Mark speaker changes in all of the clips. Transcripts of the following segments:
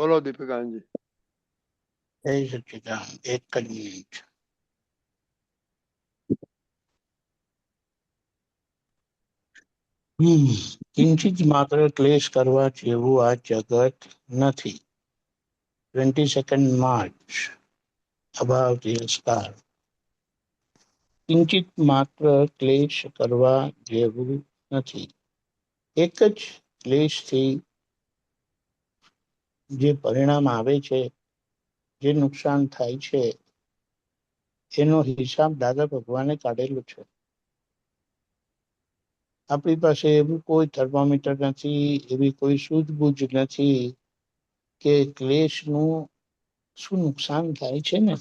Speaker 1: બોલો દીપિકાજી.
Speaker 2: જય સચિદાન. એક જ મિનિટ. કિંચિત માત્ર ક્લેશ કરવા જેવું આ જગત નથી. 22 માર્ચ. અભાવ તિરસ્કાર. કિંચિત માત્ર ક્લેશ કરવા જેવું નથી. એક જ ક્લેશથી જે પરિણામ આવે છે, જે નુકસાન થાય છે, એનો હિસાબ દાદા ભગવાને કાઢેલો છે. આપણી પાસે એવું કોઈ થર્મોમીટર નથી, એવી કોઈ સૂઝબૂઝ નથી કે ક્લેશનું શું નુકસાન થાય છે ને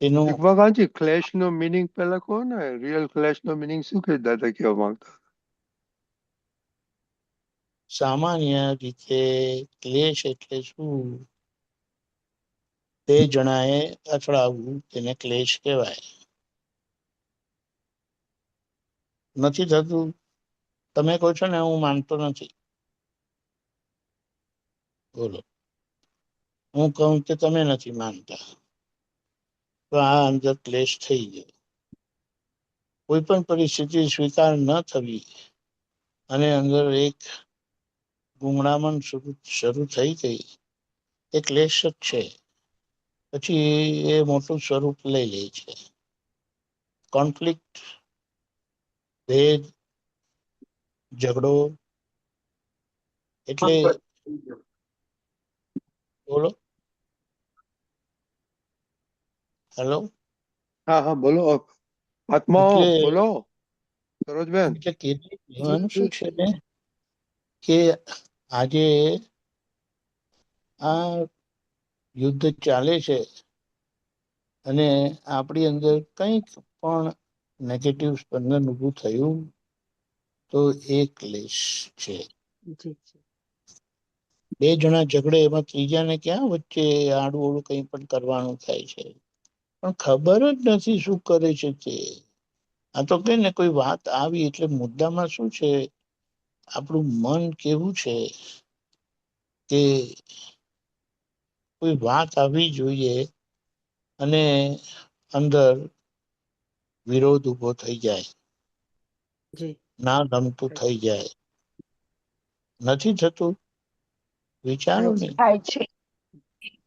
Speaker 2: એનો.
Speaker 1: દીપિકાજી, ક્લેશ નો મિનિંગ પેલા કહો ને. રિયલ ક્લેશ નો મિનિંગ શું કે દાદા કહેવા માંગતા?
Speaker 2: સામાન્ય રીતે ક્લેશ એટલે શું? બે જણાએ અથડાવવું તેને ક્લેશ કહેવાય. નથી થતું? તમે કહો છો ને હું માનતો નથી. બોલો, હું કહું કે તમે નથી માનતા, તો આ અંદર ક્લેશ થઈ ગયો. કોઈ પણ પરિસ્થિતિ સ્વીકાર ન થવી અને અંદર એક ગુંગળામણ શરૂ થઈ ગઈ, એ ક્લેશ જ છે. પછી એ મોટું સ્વરૂપ લઈ લે છે. કોન્ફ્લિક્ટ, ભેદ, ઝઘડો. એટલે બોલો. હેલો.
Speaker 1: હા હા, બોલો આત્માઓ,
Speaker 2: એટલે
Speaker 1: બોલો સરોજબેન.
Speaker 2: કહેવાનું શું છે ને કે આજે આ યુદ્ધ ચાલે છે અને આપણી અંદર કંઈક પણ નેગેટિવ સ્પંદન ઊભું થયું તો એ ક્લેશ છે. બે જણા ઝઘડે એમાં ત્રીજાને ક્યાં વચ્ચે આડું ઓળું કંઈ પણ કરવાનું થાય છે, પણ ખબર જ નથી શું કરે છે તે. આ તો કે ને કોઈ વાત આવી એટલે મુદ્દામાં શું છે, આપણું મન કેવું છે કે કોઈ વાત આવવી જોઈએ અને અંદર વિરોધ ઉભો થઈ જાય, ના ગમતું થઈ જાય. નથી થતું? વિચારો ને.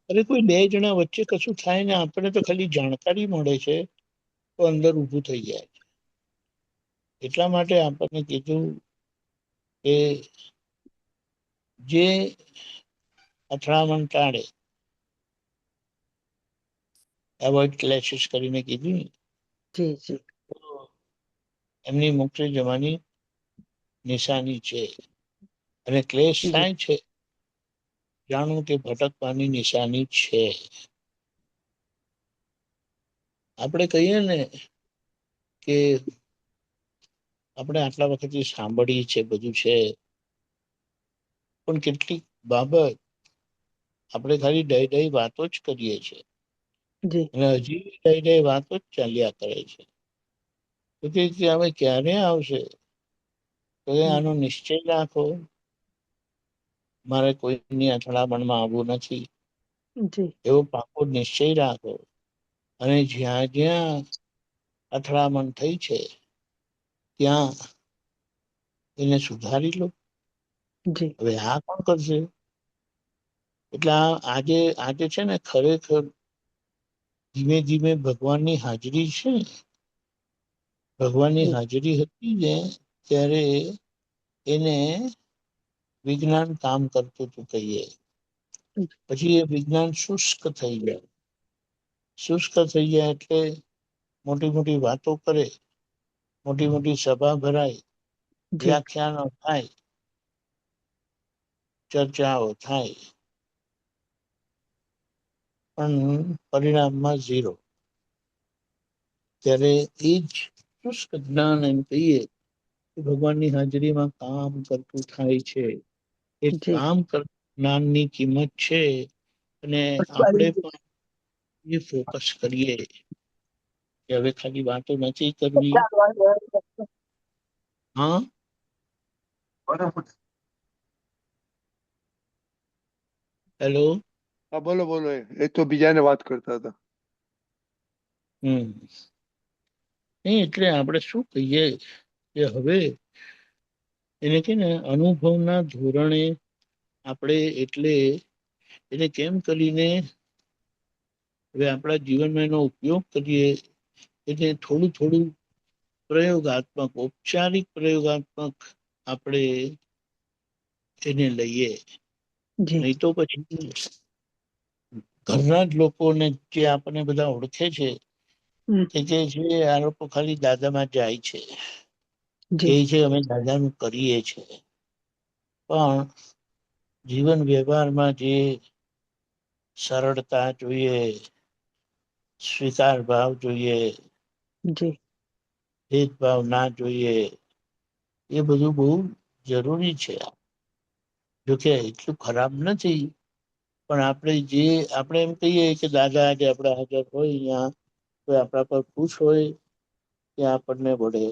Speaker 2: અરે કોઈ બે જણા વચ્ચે કશું થાય ને આપણે તો ખાલી જાણકારી મળે છે તો અંદર ઊભું થઈ જાય છે. એટલા માટે આપણને કીધું કે જે અથડામણ ટાળે, એવોઇડ ક્લેશિસ કરીને કીધું, એમની મુક્તિ જવાની નિશાની છે. અને ક્લેશ થાય છે, જાણવું કે ભટકવાની નિશાની છે. આપણે કહીએ ને કે આપણે આટલા વખતથી સાંભળીએ છે, બધું છે, પણ કેટલીક બાબત આપણે ખાલી ડઈ વાતો જ કરીએ છીએ અને હજી ડઈ વાતો જ ચાલ્યા કરે છે. તો કે હવે ક્યારે આવશે? તો આનો નિશ્ચય રાખો, મારે કોઈની અથડામણમાં આવવું નથી, એવો પાકો નિશ્ચય રાખો. અને જ્યાં જ્યાં અથડામણ થઈ છે ત્યાં એને સુધારી લો. હવે આ કોણ કરશે? એટલે આજે આજે છે ને ખરેખર ધીમે ધીમે ભગવાનની હાજરી છે, ભગવાનની હાજરી હતી ને ત્યારે એને વિજ્ઞાન કામ કરતું હતું કહીએ. પછી એ વિજ્ઞાન શુષ્ક થઈ જાય. શુષ્ક થઈ જાય એટલે મોટી મોટી વાતો કરે, મોટી મોટી સભા ભરાય, વ્યાખ્યાનો થાય, ચર્ચાઓ થાય, પણ પરિણામમાં ઝીરો. ત્યારે એ જ શુષ્ક જ્ઞાન એમ કહીએ કે ભગવાનની હાજરીમાં કામ કરતું થાય છે. એ કામ જ્ઞાનની કિંમત છે અને આપણે પણ એ ફોકસ કરીએ કે હવે ખાલી વાતો નથી કરવી. હા,
Speaker 1: બરાબર.
Speaker 2: હેલો.
Speaker 1: હા બોલો બોલો, એ તો બીજાને વાત કરતા હતા.
Speaker 2: નહીં, એટલે આપણે શું કહીએ કે હવે એને કે ને અનુભવના ધોરણે આપણે એટલે કેમ કરીને હવે આપણા જીવનમાં એનો ઉપયોગ કરીએ, એટલે થોડું થોડું પ્રયોગાત્મક, ઔપચારિક પ્રયોગાત્મક આપણે એને લઈએ. નહીં તો પછી ઘરના જ લોકોને જે આપણને બધા ઓળખે છે કે જે છે આ લોકો ખાલી દાદામાં જાય છે, કે છે અમે દાદાનું કરીએ છીએ, પણ જીવન વ્યવહારમાં જે સરળતા જોઈએ, સ્વીકાર ભાવ જોઈએ, ભેદભાવ ના જોઈએ, એ બધું બહુ જરૂરી છે. જોકે એટલું ખરાબ નથી, પણ આપણે એમ કહીએ કે દાદા આજે આપણા હાજર હોય અહીંયા તો આપણા પર ખુશ હોય કે આપણને વઢે.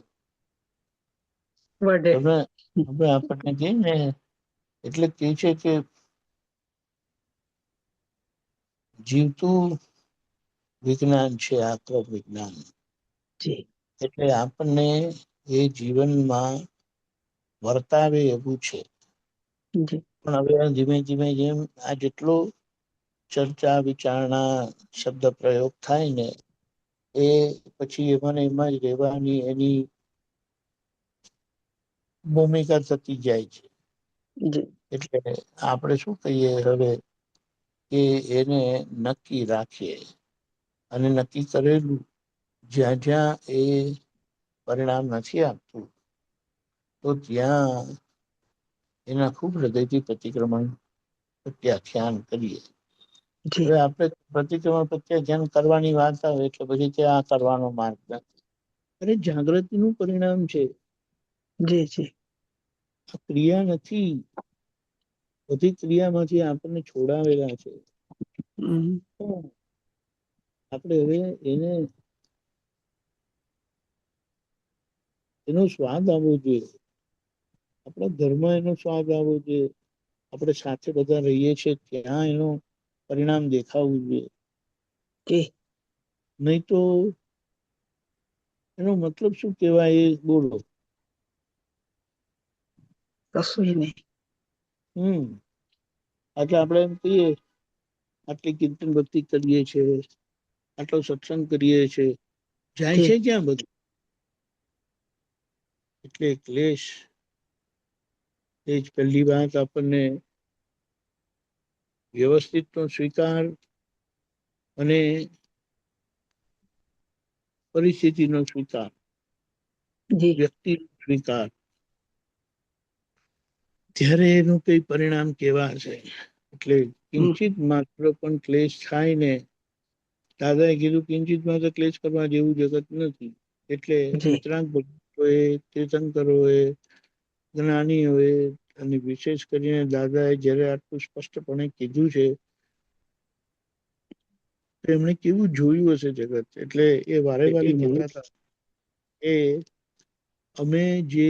Speaker 2: તમે હવે આપણને કહીએ ને એટલે કે છે કે જીવતું વિજ્ઞાન છે આત્મ વિજ્ઞાન. એટલે આપણને એ જીવનમાં વર્તાવે એવું છે. પણ હવે ધીમે ધીમે જેમ આ જેટલો ચર્ચા વિચારણા શબ્દ પ્રયોગ થાય ને, એ પછી એમાંને એમાં જ રહેવાની એની ભૂમિકા થતી જાય છે. એટલે આપણે શું કહીએ હવે કે એને નક્કી રાખીએ, અને નક્કી કરેલું જ્યાં જ્યાં એ પરિણામ નથી આપતું તો ત્યાં એના ખૂબ હૃદયથી પ્રતિક્રમણ પ્રત્યાખ્યાન કરીએ. હવે આપણે પ્રતિક્રમણ પ્રત્યાખ્યાન કરવાની વાત આવે એટલે પછી ત્યાં કરવાનો માર્ગ નથી. અરે જાગૃતિનું પરિણામ છે. આ ક્રિયા નથી. બધી ક્રિયામાંથી આપણને છોડાવેલા છે. આપણે હવે એનો સ્વાદ આવવો જોઈએ. આપણા ઘરમાં એનો સ્વાદ આવવો જોઈએ. આપણે સાથે બધા રહીએ છીએ ત્યાં એનું પરિણામ દેખાવું જોઈએ. નહીં તો એનો મતલબ શું કહેવાય એ બોલો. કશું નહીં. એટલે આપણે એમ કહીએ આટલી કીર્તન ભક્તિ કરીએ છીએ, આટલો સત્સંગ કરીએ છીએ, જાય છે ક્યાં બધું? એટલે ક્લેશ એ જ પહેલી વાત આપણને વ્યવસ્થિતનો સ્વીકાર અને પરિસ્થિતિનો સ્વીકાર, વ્યક્તિ સ્વીકાર, ત્યારે એનું કઈ પરિણામ કેવા હશે. એટલે કિંચિત માત્ર પણ ક્લેશ થાય ને, દાદાએ કીધું કિંચિત માત્ર ક્લેશ કરવા જેવું જગત નથી. એટલે વિતરાગ ભક્તોએ, તીર્થંકરોએ, જ્ઞાનીઓએ અને વિશેષ કરીને દાદાએ જયારે આટલું સ્પષ્ટપણે કીધું છે તો એમણે કેવું જોયું હશે જગત. એટલે એ વારે વારે કહેતા હતા એ અમે જે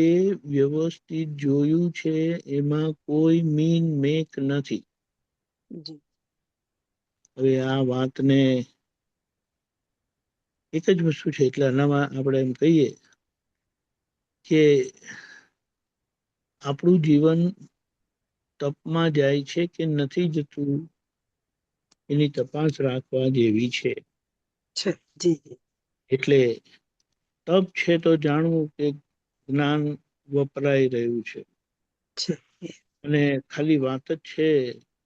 Speaker 2: વ્યવસ્થિત જોયું છે એમાં કોઈ મીન મેક નથી. હવે આ વાતને એક જ વસ્તુ છે, એટલે આનામાં આપણે એમ કહીએ કે આપણું જીવન તપમાં જાય છે કે નથી જતું, એની તપાસ રાખવા જેવી છે. એટલે તપ છે તો જાણવું કે જ્ઞાન વપરાઈ રહ્યું છે. અને ખાલી વાત જ છે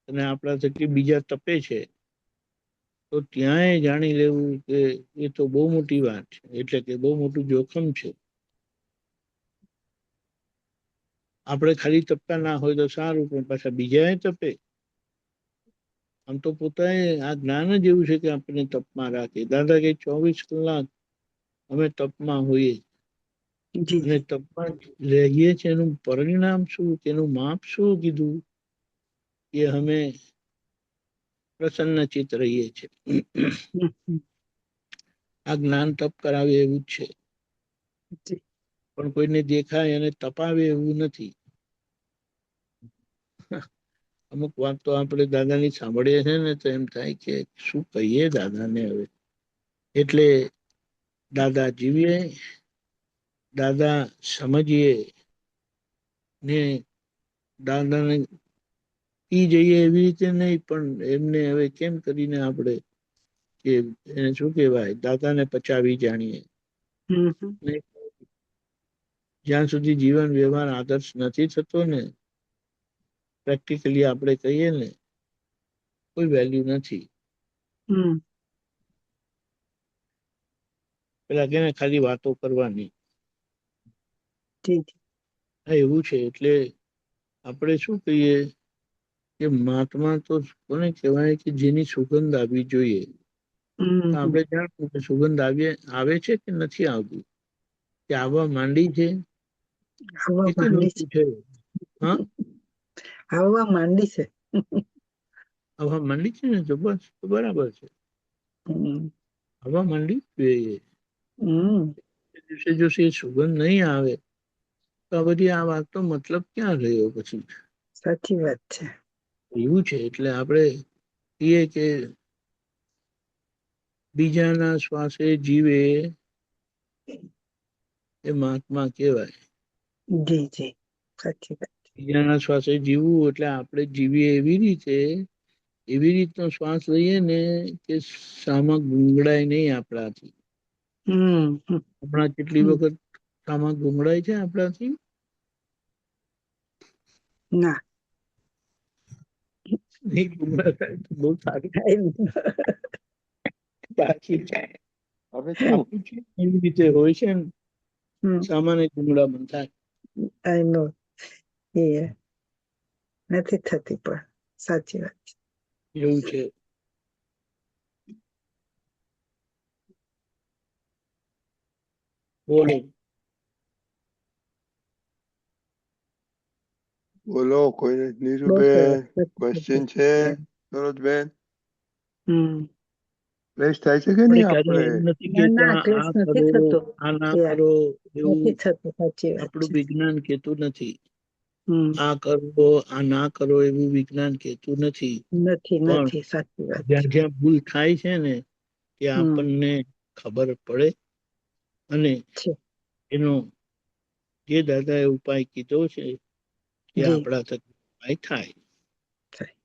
Speaker 2: અને આપણા થકી બીજા તપે છે તો ત્યાંય જાણી લેવું કે એ તો બહુ મોટી વાત છે. એટલે કે બહુ મોટું જોખમ છે. આપણે ખાલી તપતા ના હોય તો સારું, પણ પાછા બીજા તપે. આમ તો પોતાએ આ જ્ઞાન જ એવું છે કે આપણને તપમાં રાખે. દાદા કે 24 કલાક અમે તપમાં હોઈએ અને તપમાં રહીએ છીએ. એનું પરિણામ શું, તેનું માપ શું કીધું કે અમે પ્રસન્નચિત રહીએ છીએ. આ જ્ઞાન તપ કરાવે એવું જ છે, પણ કોઈને દેખાય અને તપાવે એવું નથી. અમુક વાત તો આપણે દાદાની સાંભળીએ છે ને તો એમ થાય કે શું કહીએ દાદાને હવે. એટલે દાદા જીવીએ, દાદા સમજીએ ને દાદાને પી જઈએ એવી રીતે નહીં, પણ એમને હવે કેમ કરીને આપણે કે એને શું કહેવાય દાદાને પચાવી જાણીએ. નહીં, જ્યાં સુધી જીવન વ્યવહાર આદર્શ નથી થતો ને, પ્રેક્ટિકલી આપણે કહીએ ને, કોઈ વેલ્યુ નથી. પેલા કે ખાલી વાતો કરવાની, એવું છે. એટલે આપણે શું કહીએ કે મહાત્મા તો કોને કહેવાય કે જેની સુગંધ આવવી જોઈએ. તો આપણે જાણવું કે સુગંધ આવે છે કે નથી આવતી, કે આવવા માંડી છે. એક જ વસ્તુ છે. હા,
Speaker 3: આવવા માંડી છે.
Speaker 2: આવવા માંડી છે ને, તો બસ તો બરાબર છે. આવવા માંડી જોઈએ. દિવસે જો એ સુગંધ નહીં આવે તો આ બધી આ વાત તો મતલબ ક્યાં રહ્યો પછી.
Speaker 3: સાચી વાત છે.
Speaker 2: એવું છે. એટલે આપણે કહીએ કે બીજાના શ્વાસે જીવે એ મહાત્મા કહેવાય.
Speaker 3: જી જી, સાચી વાત.
Speaker 2: બીજાના શ્વાસે જીવવું એટલે આપણે જીવીએ એવી રીતનો શ્વાસ લઈએ ને કે સામા ગુંગળાય નહીં આપણાથી. હમણાં કેટલી વખત સામા ગુંગળાય છે આપણાથી?
Speaker 3: ના,
Speaker 2: નહીં ગુંગળા થાય તો બહુ સારું. બાકી
Speaker 1: હવે શું
Speaker 2: આપણું છે એવી રીતે હોય છે ને, સામાન્ય ગુંગળામણ થાય.
Speaker 3: આઈ નો, એ નથી થતી, પણ સાચી વાત છે.
Speaker 2: એવું છે. બોલો.
Speaker 1: બોલો, કોઈ
Speaker 3: બહુ
Speaker 1: નીરુબેન
Speaker 3: સરસ.
Speaker 1: ક્વેશ્ચન છે? સરોજબેન
Speaker 3: હમ
Speaker 1: ફ્રેશ થાય છે કે
Speaker 2: આપણે
Speaker 1: નહીં
Speaker 2: ક્યારે
Speaker 1: આપણે?
Speaker 2: એવું નથી
Speaker 3: ના ના,
Speaker 2: કેતા
Speaker 3: ક્લેશ
Speaker 2: આ
Speaker 3: નથી
Speaker 2: કરો
Speaker 3: થતો.
Speaker 2: આ ના
Speaker 3: યાર,
Speaker 2: કરો, એવું
Speaker 3: નથી થતું. સાચી વાત
Speaker 2: આપણું
Speaker 3: છે.
Speaker 2: વિજ્ઞાન કહેતું નથી.
Speaker 3: હમ
Speaker 2: આ કરો આ ના કરો એવું વિજ્ઞાન કહેતું નથી.
Speaker 3: નથી
Speaker 2: પણ
Speaker 3: નથી, સાચી વાત છે.
Speaker 2: જ્યાં જ્યાં ભૂલ થાય છે ને ત્યાં આપણને ખબર પડે અને
Speaker 3: છે.
Speaker 2: એનો જે દાદાએ ઉપાય કીધો છે કે
Speaker 3: જી,
Speaker 2: આપણા થકી ઉપાય થાય.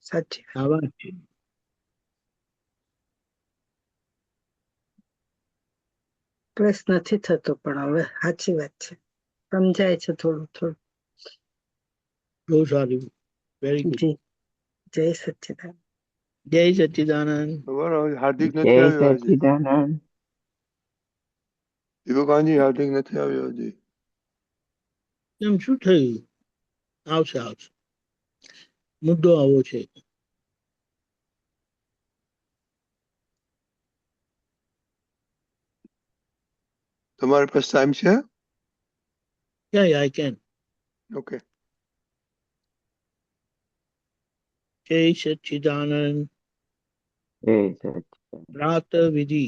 Speaker 3: સાચી વાત.
Speaker 2: આ વાત છે.
Speaker 3: ક્લેશ નથી થતો, પણ હવે સાચી વાત છે. સમજાય છે થોડું થોડું.
Speaker 2: બહુ સારું. Very good.
Speaker 3: જી, જય સચ્ચિદાનંદ.
Speaker 2: જય સચ્ચિદાનંદ.
Speaker 1: બરાબર. હાર્દિક
Speaker 4: જય
Speaker 1: નથી આવ્યો હજી.
Speaker 4: સચ્ચિદાનંદ.
Speaker 1: દીપકાનજી હાર્દિક નથી આવ્યો હજી.
Speaker 2: એમ શું થયું? આવશે આવશે. મુદ્દો આવો છે.
Speaker 1: તમારી પાસે ટાઈમ છે?
Speaker 2: Yeah, I can.
Speaker 1: ઓકે.
Speaker 2: જય સચ્ચિદાનંદ.
Speaker 4: જય સચ્ચિદાનંદ.
Speaker 2: પ્રાત વિધિ.